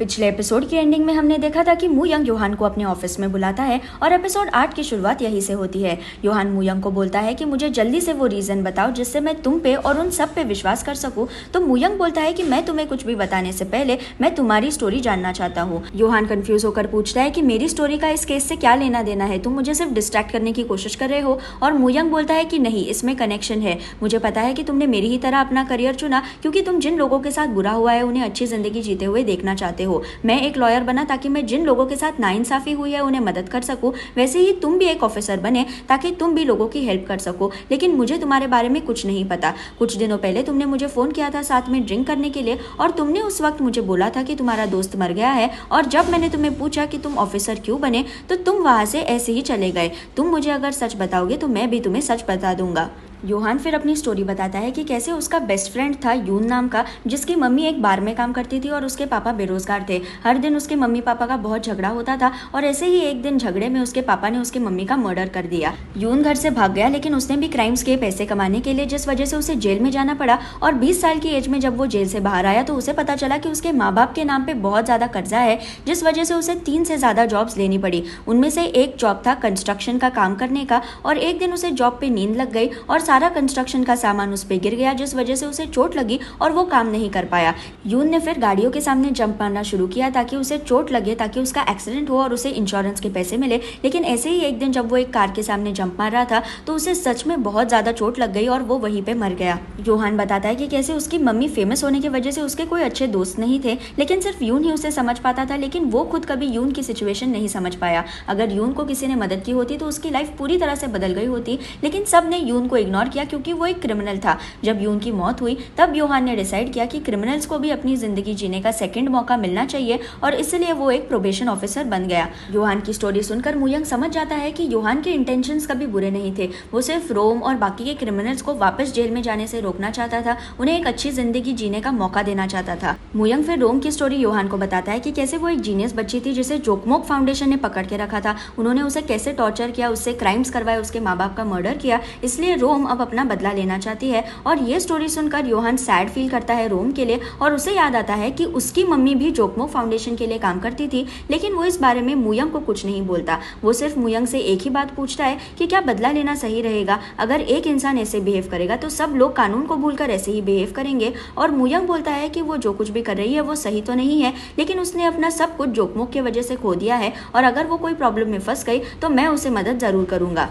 पिछले एपिसोड की एंडिंग में हमने देखा था कि मू यंग योहान को अपने ऑफिस में बुलाता है और एपिसोड 8 की शुरुआत यही से होती है। योहान मू यंग को बोलता है कि मुझे जल्दी से वो रीजन बताओ जिससे मैं तुम पे और उन सब पे विश्वास कर सकूं। तो मू यंग बोलता है कि मैं तुम्हें कुछ भी बताने से पहले मैं तुम्हारी स्टोरी जानना चाहता हूँ। योहान कंफ्यूज होकर पूछता है कि मेरी स्टोरी का इस केस से क्या लेना देना है, तुम मुझे सिर्फ डिस्ट्रैक्ट करने की कोशिश कर रहे हो। और मू यंग बोलता है कि नहीं, इसमें कनेक्शन है। मुझे पता है कि तुमने मेरी ही तरह अपना करियर चुना क्योंकि तुम जिन लोगों के साथ बुरा हुआ है उन्हें अच्छी जिंदगी जीते हुए देखना चाहते हो। मैं एक लॉयर बना ताकि मैं जिन लोगों के साथ नाइंसाफी हुई है उन्हें मदद कर सकूं, वैसे ही तुम भी एक ऑफिसर बने ताकि तुम भी लोगों की हेल्प कर सको। लेकिन मुझे तुम्हारे बारे में कुछ नहीं पता। कुछ दिनों पहले तुमने मुझे फोन किया था साथ में ड्रिंक करने के लिए और तुमने उस वक्त मुझे बोला था कि तुम्हारा दोस्त मर गया है। और जब मैंने तुम्हें पूछा कि तुम ऑफिसर क्यों बने तो तुम वहां से ऐसे ही चले गए। तुम मुझे अगर सच बताओगे तो मैं भी तुम्हें सच बता दूंगा। योहान फिर अपनी स्टोरी बताता है कि कैसे उसका बेस्ट फ्रेंड था यून नाम का, जिसकी मम्मी एक बार में काम करती थी और उसके पापा बेरोजगार थे। हर दिन उसके मम्मी पापा का बहुत झगड़ा होता था और ऐसे ही एक दिन झगड़े में उसके पापा ने उसकी मम्मी का मर्डर कर दिया। यून घर से भाग गया, लेकिन उसने भी क्राइम्स के पैसे कमाने के लिए, जिस वजह से उसे जेल में जाना पड़ा। और 20 साल की एज में जब वो जेल से बाहर आया तो उसे पता चला कि उसके माँ बाप के नाम पे बहुत ज्यादा कर्जा है, जिस वजह से उसे 3 से ज्यादा जॉब्स लेनी पड़ी। उनमें से एक जॉब था कंस्ट्रक्शन का काम करने का। और एक दिन उसे जॉब पे नींद लग गई और सारा कंस्ट्रक्शन का सामान उस पे गिर गया, जिस वजह से उसे चोट लगी और वो काम नहीं कर पाया। यून ने फिर गाड़ियों के सामने जंप मारना शुरू किया ताकि उसे चोट लगे, ताकि उसका एक्सीडेंट हो और उसे इंश्योरेंस के पैसे मिले। लेकिन ऐसे ही एक दिन जब वो एक कार के सामने जंप मार रहा था तो उसे सच में बहुत ज्यादा चोट लग गई और वो वहीं पे मर गया। योहान बताता है कि कैसे उसकी मम्मी फेमस होने की वजह से उसके कोई अच्छे दोस्त नहीं थे, लेकिन सिर्फ यून ही उसे समझ पाता था। लेकिन वो खुद कभी यून की सिचुएशन नहीं समझ पाया। अगर यून को किसी ने मदद की होती तो उसकी लाइफ पूरी तरह से बदल गई होती, लेकिन सब ने यून को इग्नोर किया क्योंकि वो एक क्रिमिनल था। जब यून की मौत हुई तब योहान ने डिसाइड किया कि क्रिमिनल्स को भी अपनी जिंदगी जीने का सेकंड मौका मिलना चाहिए और इसलिए वो एक प्रोबेशन ऑफिसर बन गया। योहान की स्टोरी सुनकर मू यंग समझ जाता है कि योहान के इंटेंशंस कभी बुरे नहीं थे। वो सिर्फ रोम और बाकी के क्रिमिनल्स को वापस जेल में जाने से रोकना चाहता था, उन्हें एक अच्छी जिंदगी जीने का मौका देना चाहता था। मू यंग फिर रोम की स्टोरी योहान को बताता है कि कैसे वो एक जीनियस बच्ची थी जिसे जोकमोक फाउंडेशन ने पकड़ के रखा था। उन्होंने उसे कैसे टॉर्चर किया, उससे क्राइम्स करवाए, उसके माँ बाप का मर्डर किया। इसलिए रोम अब अपना बदला लेना चाहती है। और ये स्टोरी सुनकर योहान सैड फील करता है रोम के लिए और उसे याद आता है कि उसकी मम्मी भी जोकमोक फाउंडेशन के लिए काम करती थी, लेकिन वो इस बारे में मू यंग को कुछ नहीं बोलता। वो सिर्फ मू यंग से एक ही बात पूछता है कि क्या बदला लेना सही रहेगा। अगर एक इंसान ऐसे बिहेव करेगा तो सब लोग कानून को भूलकर ऐसे ही बिहेव करेंगे। और मू यंग बोलता है कि वो जो कुछ भी कर रही है वो सही तो नहीं है, लेकिन उसने अपना सब कुछ जोकमोक की वजह से खो दिया है और अगर वो कोई प्रॉब्लम में फंस गई तो मैं उसे मदद जरूर करूंगा।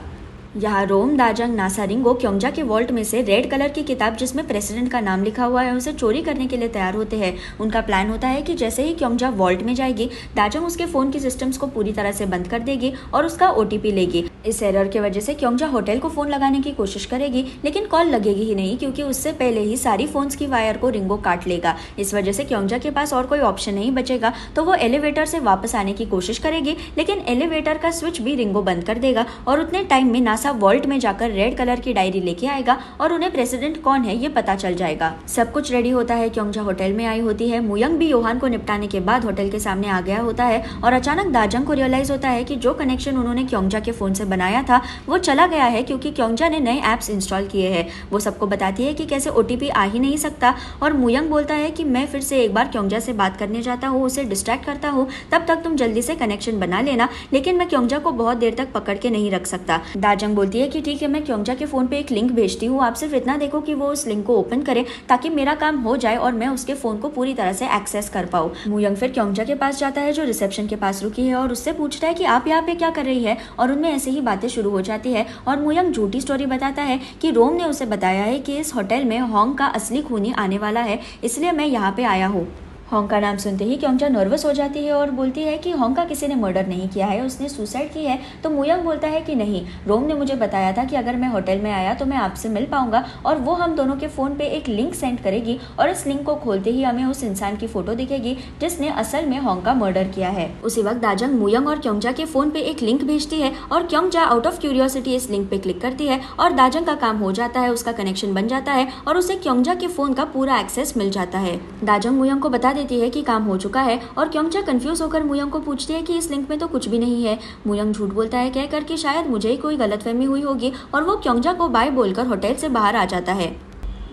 यहाँ रोम, दाजंग, नासारिंगो क्योंजा के वॉल्ट में से रेड कलर की किताब जिसमें प्रेसिडेंट का नाम लिखा हुआ है उसे चोरी करने के लिए तैयार होते हैं। उनका प्लान होता है कि जैसे ही क्योंजा वॉल्ट में जाएगी, दाजंग उसके फोन की सिस्टम्स को पूरी तरह से बंद कर देगी और उसका ओटीपी लेगी। इस एरर की वजह से क्योंजा होटल को फोन लगाने की कोशिश करेगी, लेकिन कॉल लगेगी ही नहीं क्योंकि उससे पहले ही सारी फोन्स की वायर को रिंगो काट लेगा। इस वजह से क्योंजा के पास और कोई ऑप्शन नहीं बचेगा, तो वो एलिवेटर से वापस आने की कोशिश करेगी, लेकिन एलिवेटर का स्विच भी रिंगो बंद कर देगा और उतने टाइम में नासा वॉल्ट में जाकर रेड कलर की डायरी लेके आएगा और उन्हें प्रेसिडेंट कौन है ये पता चल जाएगा। सब कुछ रेडी होता है, क्योंजा होटल में आई होती है। मू यंग भी योहान को निपटाने के बाद होटल के सामने आ गया होता है और अचानक दाजंग को रियलाइज होता है कि जो कनेक्शन उन्होंने क्योंजा के फोन से बनाया था वो चला गया है क्योंकि क्योंजा ने नए एप्स इंस्टॉल किए हैं। वो सबको बताती है कि कैसे ओटीपी आ ही नहीं सकता और मू यंग बोलता है कि मैं फिर से एक बार क्योंजा से बात करने जाता हूँ, उसे डिस्ट्रैक्ट करता हूँ, तब तक तुम जल्दी से कनेक्शन बना लेना, लेकिन मैं क्योंजा को बहुत देर तक पकड़ के नहीं रख सकता। दाजंग बोलती है कि ठीक है, मैं क्योंजा के फोन पे एक लिंक भेजती हूँ, आप सिर्फ इतना देखो कि वो उस लिंक को ओपन करे ताकि मेरा काम हो जाए और मैं उसके फोन को पूरी तरह से एक्सेस कर पाऊँ। मू यंग फिर क्योंजा के पास जाता है जो रिसेप्शन के पास रुकी है और उससे पूछता है कि आप यहाँ पे क्या कर रही है, और उनमें ऐसे ही बातें शुरू हो जाती है और मू यंग झूठी स्टोरी बताता है कि रोम ने उसे बताया है कि इस होटल में होंग का असली खूनी आने वाला है, इसलिए मैं यहाँ पे आया हूँ। होंग का नाम सुनते ही क्योंजा नर्वस हो जाती है और बोलती है कि होंग का किसी ने मर्डर नहीं किया है, उसने सुसाइड की है। तो मू यंग बोलता है कि नहीं, रोम ने मुझे बताया था कि अगर मैं होटल में आया तो मैं आपसे मिल पाऊंगा और वो हम दोनों के फोन पे एक लिंक सेंड करेगी और इस लिंक को खोलते ही हमें उस इंसान की फोटो दिखेगी जिसने असल में होंग का मर्डर किया है। उसी वक्त दाजंग मू यंग और क्योंजा के फोन पे एक लिंक भेजती है और क्योंजा आउट ऑफ क्यूरियोसिटी इस लिंक पे क्लिक करती है और दाजंग का काम हो जाता है, उसका कनेक्शन बन जाता है और उसे क्योंजा के फोन का पूरा एक्सेस मिल जाता है। दाजंग मू यंग को बता देती है कि काम हो चुका है और क्योंजा कंफ्यूज होकर मू यंग को पूछती है कि इस लिंक में तो कुछ भी नहीं है। मू यंग झूठ बोलता है कहकर कि शायद मुझे ही कोई गलतफहमी हुई होगी और वो क्योंजा को बाय बोलकर होटल से बाहर आ जाता है।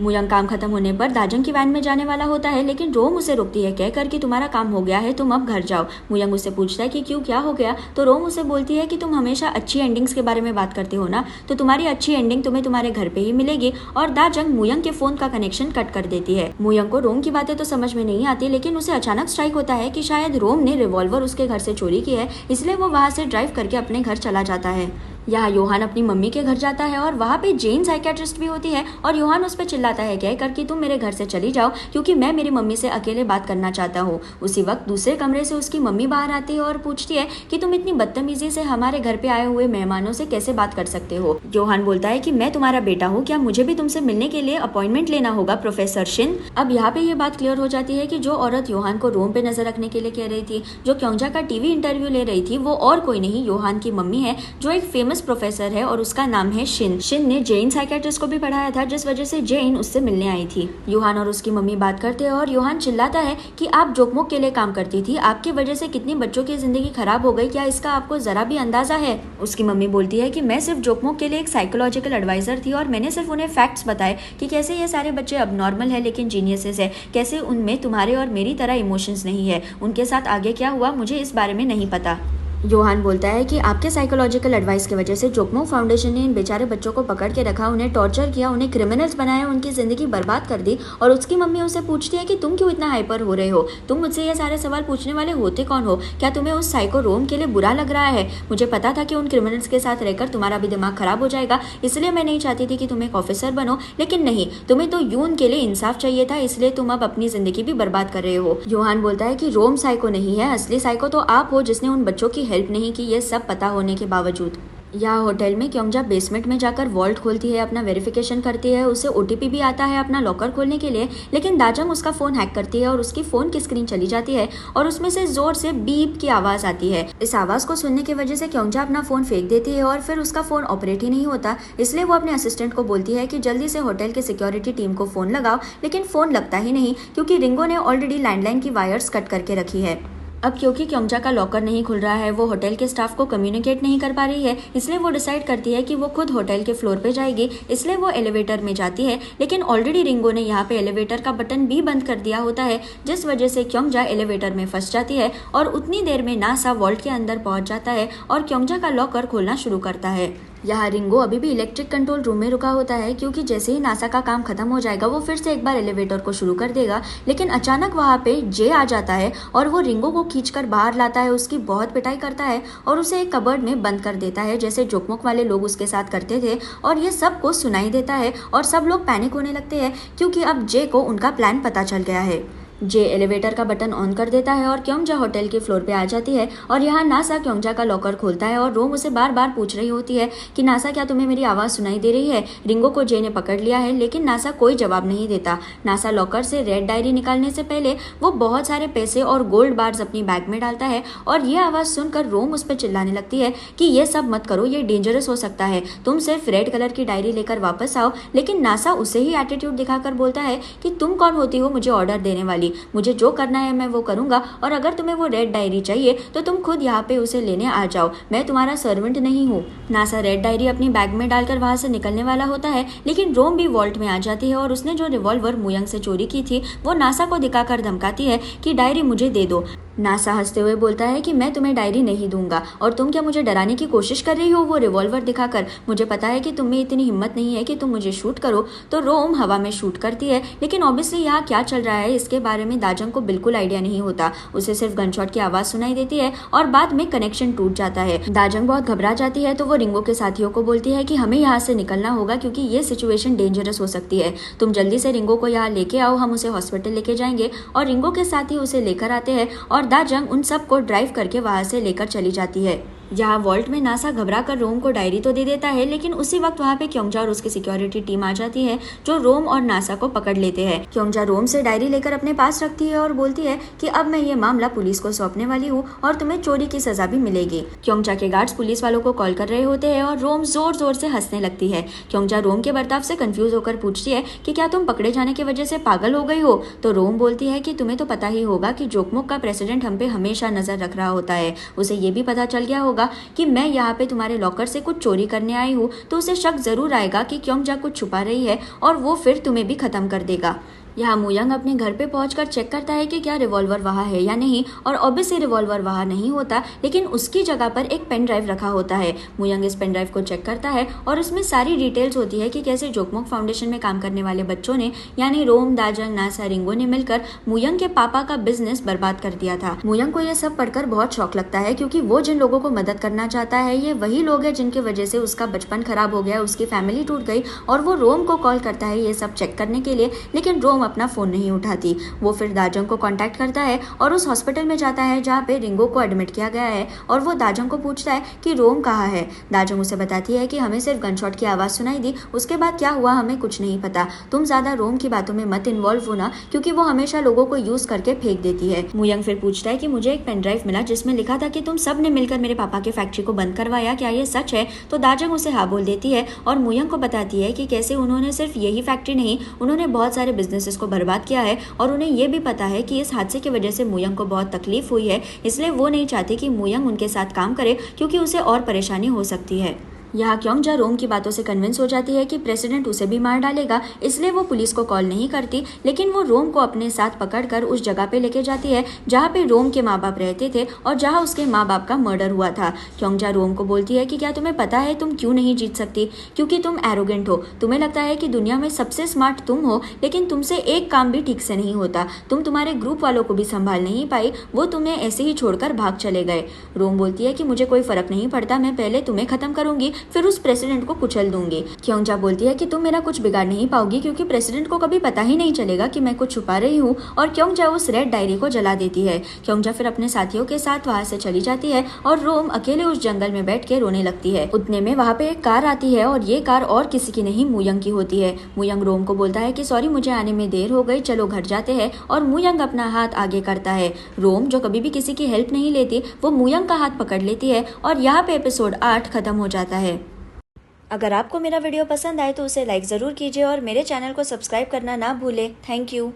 मुयंग काम खत्म होने पर दाजंग की वैन में जाने वाला होता है, लेकिन रोम उसे रोकती है कहकर कि तुम्हारा काम हो गया है, तुम अब घर जाओ। मुयंग उससे पूछता है कि क्यों, क्या हो गया? तो रोम उसे बोलती है कि तुम हमेशा अच्छी एंडिंग्स के बारे में बात करते हो ना, तो तुम्हारी अच्छी एंडिंग तुम्हें तुम्हारे घर पे ही मिलेगी। और दाजंग मुयंग के फोन का कनेक्शन कट कर देती है। मुयंग को रोम की बातें तो समझ में नहीं आती, लेकिन उसे अचानक स्ट्राइक होता है कि शायद रोम ने रिवॉल्वर उसके घर से चोरी की है, इसलिए वो वहां से ड्राइव करके अपने घर चला जाता है। यहाँ योहान अपनी मम्मी के घर जाता है और वहाँ पे जेन साइकियाट्रिस्ट भी होती है और योहान उस पर चिल्लाता है कहकर कि तुम मेरे घर से चली जाओ क्योंकि मैं मेरी मम्मी से अकेले बात करना चाहता हूँ। उसी वक्त दूसरे कमरे से उसकी मम्मी बाहर आती है और पूछती है कि तुम इतनी बदतमीजी से हमारे घर पे आए हुए मेहमानों से कैसे बात कर सकते हो। योहान बोलता है कि मैं तुम्हारा बेटा हूँ, क्या मुझे भी तुमसे मिलने के लिए अपॉइंटमेंट लेना होगा प्रोफेसर शिन। अब यहाँ पे ये बात क्लियर हो जाती है कि जो औरत योहान को रोम पे नजर रखने के लिए कह रही थी, जो क्योंजा का टीवी इंटरव्यू ले रही थी, वो और कोई नहीं योहान की मम्मी है, जो एक फेमस प्रोफेसर है और उसका नाम है शिन। शिन ने जेन साइकियाट्रिस्ट को भी पढ़ाया था, जिस वजह से जेन उससे मिलने आई थी। योहान और उसकी मम्मी बात करते हैं और योहान चिल्लाता है कि आप जोकमोक के लिए काम करती थी, आपकी वजह से कितनी बच्चों की जिंदगी खराब हो गई, क्या इसका आपको जरा भी अंदाजा है? उसकी मम्मी बोलती है कि मैं सिर्फ जोकमोक के लिए एक साइकोलॉजिकल एडवाइजर थी और मैंने सिर्फ उन्हें फैक्ट्स बताए कि कैसे ये सारे बच्चे अब नॉर्मल है लेकिन जीनियसेस है, कैसे उनमें तुम्हारे और मेरी तरह इमोशंस नहीं है। उनके साथ आगे क्या हुआ मुझे इस बारे में नहीं पता। योहान बोलता है कि आपके साइकोलॉजिकल एडवाइस की वजह से जोकमोक फाउंडेशन ने इन बेचारे बच्चों को पकड़ के रखा, उन्हें टॉर्चर किया, उन्हें क्रिमिनल्स बनाया, उनकी जिंदगी बर्बाद कर दी। और उसकी मम्मी उसे पूछती है कि तुम क्यों इतना हाइपर हो रहे हो, तुम मुझसे ये सारे सवाल पूछने वाले होते कौन हो, क्या तुम्हें उस साइको रोम के लिए बुरा लग रहा है? मुझे पता था कि उन क्रिमिनल्स के साथ रहकर तुम्हारा भी दिमाग खराब हो जाएगा, इसलिए मैं नहीं चाहती थी कि तुम एक ऑफिसर बनो, लेकिन नहीं, तुम्हें तो यूं के लिए इंसाफ चाहिए था, इसलिए तुम अब अपनी जिंदगी भी बर्बाद कर रहे हो। योहान बोलता है कि रोम साइको नहीं है, असली साइको तो आप हो जिसने उन बच्चों की हेल्प नहीं की, ये सब पता होने के बावजूद। यहाँ होटल में क्योंजा बेसमेंट में जाकर वॉल्ट खोलती है, अपना वेरिफिकेशन करती है, उसे ओटीपी भी आता है अपना लॉकर खोलने के लिए, लेकिन दाजंग उसका फोन हैक करती है और उसकी फोन की स्क्रीन चली जाती है और उसमें से जोर से बीप की आवाज आती है। इस आवाज को सुनने की वजह से क्योंजा अपना फोन फेंक देती है और फिर उसका फोन ऑपरेट ही नहीं होता, इसलिए वो अपने असिस्टेंट को बोलती है कि जल्दी से होटल के सिक्योरिटी टीम को फोन लगाओ, लेकिन फोन लगता ही नहीं क्योंकि रिंगो ने ऑलरेडी लैंडलाइन की वायर्स कट करके रखी है। अब क्योंकि क्योंजा का लॉकर नहीं खुल रहा है, वो होटल के स्टाफ को कम्युनिकेट नहीं कर पा रही है, इसलिए वो डिसाइड करती है कि वो खुद होटल के फ्लोर पे जाएगी, इसलिए वो एलिवेटर में जाती है, लेकिन ऑलरेडी रिंगो ने यहाँ पे एलिवेटर का बटन भी बंद कर दिया होता है, जिस वजह से क्योंजा एलिवेटर में फंस जाती है और उतनी देर में नासा वॉल्ट के अंदर पहुंच जाता है और क्योंजा का लॉकर खोलना शुरू करता है। यहाँ रिंगो अभी भी इलेक्ट्रिक कंट्रोल रूम में रुका होता है क्योंकि जैसे ही नासा का काम खत्म हो जाएगा वो फिर से एक बार एलिवेटर को शुरू कर देगा, लेकिन अचानक वहाँ पे जे आ जाता है और वो रिंगो को खींचकर बाहर लाता है, उसकी बहुत पिटाई करता है और उसे एक कबर्ड में बंद कर देता है जैसे जोकमोक वाले लोग उसके साथ करते थे, और ये सबको सुनाई देता है और सब लोग पैनिक होने लगते हैं क्योंकि अब जे को उनका प्लान पता चल गया है। जे एलिवेटर का बटन ऑन कर देता है और क्योंजा होटल के फ्लोर पे आ जाती है और यहाँ नासा क्योंजा का लॉकर खोलता है और रोम उसे बार बार पूछ रही होती है कि नासा क्या तुम्हें मेरी आवाज़ सुनाई दे रही है? रिंगो को जे ने पकड़ लिया है, लेकिन नासा कोई जवाब नहीं देता। नासा लॉकर से रेड डायरी निकालने से पहले वो बहुत सारे पैसे और गोल्ड बार्स अपनी बैग में डालता है और ये आवाज़ सुनकर रोम उस पर चिल्लाने लगती है कि ये सब मत करो, ये डेंजरस हो सकता है, तुम सिर्फ रेड कलर की डायरी लेकर वापस आओ। लेकिन नासा उसे ही एटीट्यूड दिखाकर बोलता है कि तुम कौन होती हो मुझे ऑर्डर देने वाली, मुझे जो करना है मैं वो करूंगा, और अगर तुम्हें वो रेड डायरी चाहिए तो तुम खुद यहाँ पे उसे लेने आ जाओ, मैं तुम्हारा सर्वेंट नहीं हूँ। नासा रेड डायरी अपनी बैग में डालकर वहां से निकलने वाला होता है, लेकिन रोम भी वॉल्ट में आ जाती है और उसने जो रिवॉल्वर मुयंग से चोरी की थी वो नासा को दिखाकर धमकाती है कि डायरी मुझे दे दो। नासा हंसते हुए बोलता है कि मैं तुम्हें डायरी नहीं दूंगा और तुम क्या मुझे डराने की कोशिश कर रही हो वो रिवॉल्वर दिखाकर, मुझे पता है कि तुम में इतनी हिम्मत नहीं है कि तुम मुझे शूट करो। तो रोम हवा में शूट करती है, लेकिन ऑब्वियसली यहाँ क्या चल रहा है इसके बारे में दाजंग को बिल्कुल आइडिया नहीं होता, उसे सिर्फ गनशॉट की आवाज सुनाई देती है और बाद में कनेक्शन टूट जाता है। दाजंग बहुत घबरा जाती है तो वो रिंगो के साथियों को बोलती है कि हमें यहाँ से निकलना होगा क्योंकि ये सिचुएशन डेंजरस हो सकती है, तुम जल्दी से रिंगो को यहाँ लेके आओ, हम उसे हॉस्पिटल लेके जाएंगे। और रिंगो के साथी उसे लेकर आते हैं और दाजंग उन सब को ड्राइव करके वहां से लेकर चली जाती है। यहाँ वॉल्ट में नासा घबरा कर रोम को डायरी तो दे देता है, लेकिन उसी वक्त वहाँ पे क्योंजा और उसकी सिक्योरिटी टीम आ जाती है जो रोम और नासा को पकड़ लेते हैं। क्योंजा रोम से डायरी लेकर अपने पास रखती है और बोलती है कि अब मैं ये मामला पुलिस को सौंपने वाली हूँ और तुम्हें चोरी की सजा भी मिलेगी। क्योंजा के गार्ड्स पुलिस वालों को कॉल कर रहे होते हैं और रोम जोर जोर से हंसने लगती है। क्योंजा रोम के बर्ताव से कंफ्यूज होकर पूछती है कि क्या तुम पकड़े जाने की वजह से पागल हो गई हो? तो रोम बोलती है कि तुम्हें तो पता ही होगा कि जोकमोक का प्रेसिडेंट हम पे हमेशा नजर रख रहा होता है, उसे ये भी पता चल गया होगा होगा कि मैं यहाँ पे तुम्हारे लॉकर से कुछ चोरी करने आई हूँ तो उसे शक जरूर आएगा कि क्योंजा कुछ छुपा रही है और वो फिर तुम्हें भी खत्म कर देगा। यहाँ मूयंग अपने घर पे पहुंचकर चेक करता है कि क्या रिवॉल्वर वहाँ है या नहीं, और ऑब्वियसली रिवॉल्वर वहाँ नहीं होता, लेकिन उसकी जगह पर एक पेन ड्राइव रखा होता है। मूयंग इस पेन ड्राइव को चेक करता है और उसमें सारी डिटेल्स होती है कि कैसे जोकमोक फाउंडेशन में काम करने वाले बच्चों ने यानी रोम, दाजंग, नासा, रिंगो ने मिलकर मूयंग के पापा का बिजनेस बर्बाद कर दिया था। मूयंग को यह सब पढ़कर बहुत शौक लगता है क्योंकि वो जिन लोगों को मदद करना चाहता है ये वही लोग हैं जिनकी वजह से उसका बचपन खराब हो गया, उसकी फैमिली टूट गई, और वो रोम को कॉल करता है ये सब चेक करने के लिए, लेकिन रोम अपना फोन नहीं उठाती। वो फिर दाजंग को कांटेक्ट करता है और उस हॉस्पिटल में जाता है जहाँ पे रिंगो को एडमिट किया गया है, और वो दाजंग को पूछता है कि रोम कहाँ है। दाजंग उसे बताती है कि हमें सिर्फ गनशॉट की आवाज सुनाई दी, उसके बाद क्या हुआ हमें कुछ नहीं पता, तुम ज्यादा रोम की बातों में मत इन्वॉल्व होना क्योंकि वो हमेशा लोगों को यूज करके फेंक देती है। मूयंग फिर पूछता है कि मुझे एक पेन ड्राइव मिला जिसमें लिखा था कि तुम सब ने मिलकर मेरे पापा के फैक्ट्री को बंद करवाया, क्या ये सच है? तो दाजंग उसे हाँ बोल देती है और मूयंग को बताती है कि कैसे उन्होंने सिर्फ यही फैक्ट्री नहीं, उन्होंने बहुत सारे बिजनेसेस को बर्बाद किया है, और उन्हें ये भी पता है कि इस हादसे की वजह से मूयंग को बहुत तकलीफ हुई है, इसलिए वो नहीं चाहती कि मूयंग उनके साथ काम करे क्योंकि उसे और परेशानी हो सकती है। यहाँ क्योंजा रोम की बातों से कन्विंस हो जाती है कि प्रेसिडेंट उसे भी मार डालेगा, इसलिए वो पुलिस को कॉल नहीं करती, लेकिन वो रोम को अपने साथ पकड़कर उस जगह पे लेके जाती है जहाँ पे रोम के माँ बाप रहते थे और जहाँ उसके माँ बाप का मर्डर हुआ था। क्योंजा रोम को बोलती है कि क्या तुम्हें पता है तुम क्यों नहीं जीत सकती? क्योंकि तुम एरोगेंट हो, तुम्हें लगता है कि दुनिया में सबसे स्मार्ट तुम हो, लेकिन तुमसे एक काम भी ठीक से नहीं होता, तुम तुम्हारे ग्रुप वालों को भी संभाल नहीं पाई, वो तुम्हें ऐसे ही छोड़कर भाग चले गए। रोम बोलती है कि मुझे कोई फर्क नहीं पड़ता, मैं पहले तुम्हें खत्म करूंगी फिर उस प्रेसिडेंट को कुचल दूंगी। क्योंजा बोलती है कि तुम मेरा कुछ बिगाड़ नहीं पाओगी क्योंकि प्रेसिडेंट को कभी पता ही नहीं चलेगा कि मैं कुछ छुपा रही हूँ, और क्योंजा उस रेड डायरी को जला देती है। क्योंजा फिर अपने साथियों के साथ वहाँ से चली जाती है और रोम अकेले उस जंगल में बैठ के रोने लगती है। उतने में वहाँ पे एक कार आती है और ये कार और किसी की नहीं मूयंग की होती है। मूयंग रोम को बोलता है कि सॉरी मुझे आने में देर हो गई, चलो घर जाते हैं, और मूयंग अपना हाथ आगे करता है। रोम जो कभी भी किसी की हेल्प नहीं लेती वो मूयंग का हाथ पकड़ लेती है और यहाँ पे एपिसोड 8 खत्म हो जाता है। अगर आपको मेरा वीडियो पसंद आए तो उसे लाइक ज़रूर कीजिए और मेरे चैनल को सब्सक्राइब करना ना भूलें। Thank you.